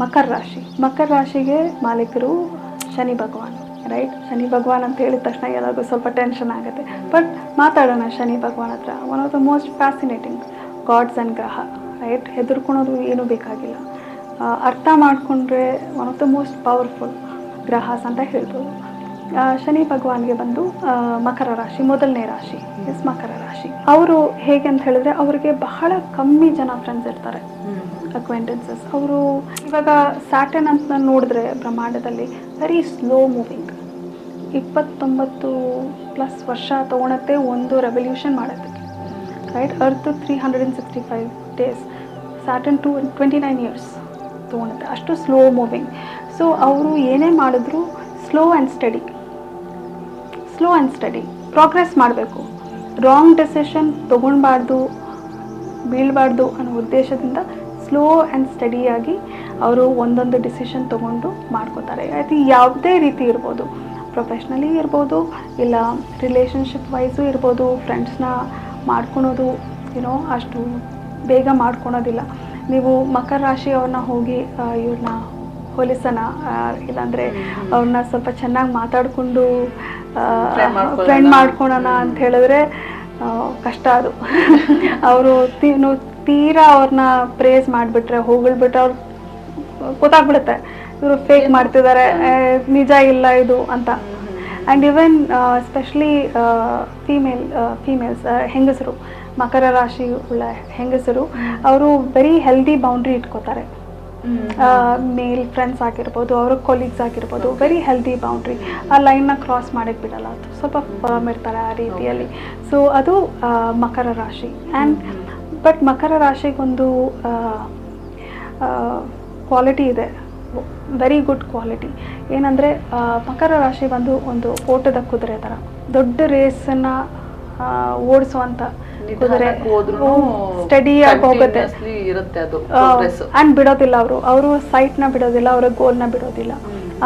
ಮಕರ ರಾಶಿಗೆ ಮಾಲೀಕರು ಶನಿ ಭಗವಾನ್, ರೈಟ್. ಶನಿ ಭಗವಾನ್ ಅಂತ ಹೇಳಿದ ತಕ್ಷಣ ಎಲ್ಲರಿಗೂ ಸ್ವಲ್ಪ ಟೆನ್ಷನ್ ಆಗುತ್ತೆ. ಬಟ್ ಮಾತಾಡೋಣ ಶನಿ ಭಗವಾನ್ ಹತ್ರ. One of the most fascinating gods and graha, right. ಹೆದರ್ಕೊಳೋದು ಏನೂ ಬೇಕಾಗಿಲ್ಲ. ಅರ್ಥ ಮಾಡಿಕೊಂಡ್ರೆ one of the most powerful grahas ಅಂತ ಹೇಳ್ಬೋದು. ಶನಿ ಭಗವಾನ್ಗೆ ಬಂದು ಮಕರ ರಾಶಿ ಮೊದಲನೇ ರಾಶಿ, ಮಕರ ರಾಶಿ. ಅವರು ಹೇಗೆ ಅಂತ ಹೇಳಿದ್ರೆ ಅವ್ರಿಗೆ ಬಹಳ ಕಮ್ಮಿ ಜನ ಫ್ರೆಂಡ್ಸ್ ಇರ್ತಾರೆ, ಅಕ್ವೆಂಟೆನ್ಸಸ್. ಅವರು ಇವಾಗ ಸ್ಯಾಟರ್ನ್ ಅಂತ ನೋಡಿದ್ರೆ ಬ್ರಹ್ಮಾಂಡದಲ್ಲಿ ವೆರಿ ಸ್ಲೋ ಮೂವಿಂಗ್. 29+ ವರ್ಷ ತೊಗೊಳತ್ತೆ ಒಂದು ರೆವಲ್ಯೂಷನ್ ಮಾಡೋದಕ್ಕೆ, right. Earth 365 days, Saturn 29 years ತೊಗೊಳುತ್ತೆ. ಅಷ್ಟು ಸ್ಲೋ ಮೂವಿಂಗ್. ಸೊ ಅವರು ಏನೇ ಮಾಡಿದ್ರು ಸ್ಲೋ ಆ್ಯಂಡ್ ಸ್ಟಡಿ ಪ್ರೋಗ್ರೆಸ್ ಮಾಡಬೇಕು. ರಾಂಗ್ ಡೆಸಿಷನ್ ತೊಗೊಳ್ಬಾರ್ದು, ಬೀಳಬಾರ್ದು ಅನ್ನೋ ಉದ್ದೇಶದಿಂದ ಸ್ಲೋ ಆ್ಯಂಡ್ ಸ್ಟಡಿಯಾಗಿ ಅವರು ಒಂದೊಂದು ಡಿಸಿಷನ್ ತೊಗೊಂಡು ಮಾಡ್ಕೋತಾರೆ. ಅದು ಯಾವುದೇ ರೀತಿ ಇರ್ಬೋದು, ಪ್ರೊಫೆಷ್ನಲಿ ಇರ್ಬೋದು, ಇಲ್ಲ ರಿಲೇಷನ್ಶಿಪ್ ವೈಸು ಇರ್ಬೋದು. ಫ್ರೆಂಡ್ಸ್ನ ಮಾಡ್ಕೊಳೋದು ಅಷ್ಟು ಬೇಗ ಮಾಡ್ಕೊಳೋದಿಲ್ಲ. ನೀವು ಮಕರ ರಾಶಿಯವ್ರನ್ನ ಹೋಗಿ ಇವ್ರನ್ನ ಹೋಲಿಸೋಣ, ಇಲ್ಲಾಂದರೆ ಅವ್ರನ್ನ ಸ್ವಲ್ಪ ಚೆನ್ನಾಗಿ ಮಾತಾಡಿಕೊಂಡು ಫ್ರೆಂಡ್ ಮಾಡ್ಕೊಳೋಣ ಅಂತ ಹೇಳಿದ್ರೆ ಕಷ್ಟ ಅದು. ಅವರು ತೀರಾ ಅವ್ರನ್ನ ಪ್ರೇಸ್ ಮಾಡಿಬಿಟ್ರೆ, ಹೊಗಳ್ಬಿಟ್ರೆ ಅವ್ರು ಗೊತ್ತಾಗ್ಬಿಡುತ್ತೆ ಇವರು ಫೇಕ್ ಮಾಡ್ತಿದ್ದಾರೆ, ನಿಜ ಇಲ್ಲ ಇದು ಅಂತ. ಆ್ಯಂಡ್ ಈವನ್ ಎಸ್ಪೆಷಲಿ ಫೀಮೇಲ್ಸ್, ಹೆಂಗಸರು, ಮಕರ ರಾಶಿ ಉಳ್ಳ ಹೆಂಗಸರು, ಅವರು ವೆರಿ ಹೆಲ್ದಿ ಬೌಂಡ್ರಿ ಇಟ್ಕೋತಾರೆ. ಮೇಲ್ ಫ್ರೆಂಡ್ಸ್ ಆಗಿರ್ಬೋದು, ಅವ್ರ ಕೊಲೀಗ್ಸ್ ಆಗಿರ್ಬೋದು, ವೆರಿ ಹೆಲ್ದಿ ಬೌಂಡ್ರಿ. ಆ ಲೈನ್ನ ಕ್ರಾಸ್ ಮಾಡೋಕ್ಕೆ ಬಿಡಲ್ಲ, ಅದು ಸ್ವಲ್ಪ ಫರ್ಮ್ ಇರ್ತಾರೆ ಆ ರೀತಿಯಲ್ಲಿ. ಸೊ ಅದು ಮಕರ ರಾಶಿ. ಆ್ಯಂಡ್ ಬಟ್ ಮಕರ ರಾಶಿಗೊಂದು ಕ್ವಾಲಿಟಿ ಇದೆ, ವೆರಿ ಗುಡ್ ಕ್ವಾಲಿಟಿ. ಏನಂದರೆ ಮಕರ ರಾಶಿ ಬಂದು ಒಂದು ಓಟದ ಕುದುರೆ ಥರ, ದೊಡ್ಡ ರೇಸನ್ನು ಓಡಿಸುವಂಥ ಕುದುರೆ. ಸ್ಟಡಿಯಾಗಿ ಹೋಗುತ್ತೆ ಆ್ಯಂಡ್ ಬಿಡೋದಿಲ್ಲ. ಅವರು ಸೈಟ್ನ ಬಿಡೋದಿಲ್ಲ, ಅವರ ಗೋಲ್ನ ಬಿಡೋದಿಲ್ಲ.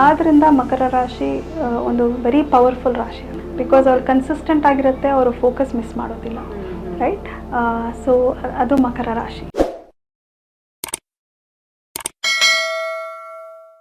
ಆದ್ದರಿಂದ ಮಕರ ರಾಶಿ ಒಂದು ವೆರಿ ಪವರ್ಫುಲ್ ರಾಶಿ. ಬಿಕಾಸ್ ಅವ್ರು ಕನ್ಸಿಸ್ಟೆಂಟ್ ಆಗಿರುತ್ತೆ, ಅವರು ಫೋಕಸ್ ಮಿಸ್ ಮಾಡೋದಿಲ್ಲ, ರೈಟ್. ಸೊ ಅದು ಮಕರ ರಾಶಿ.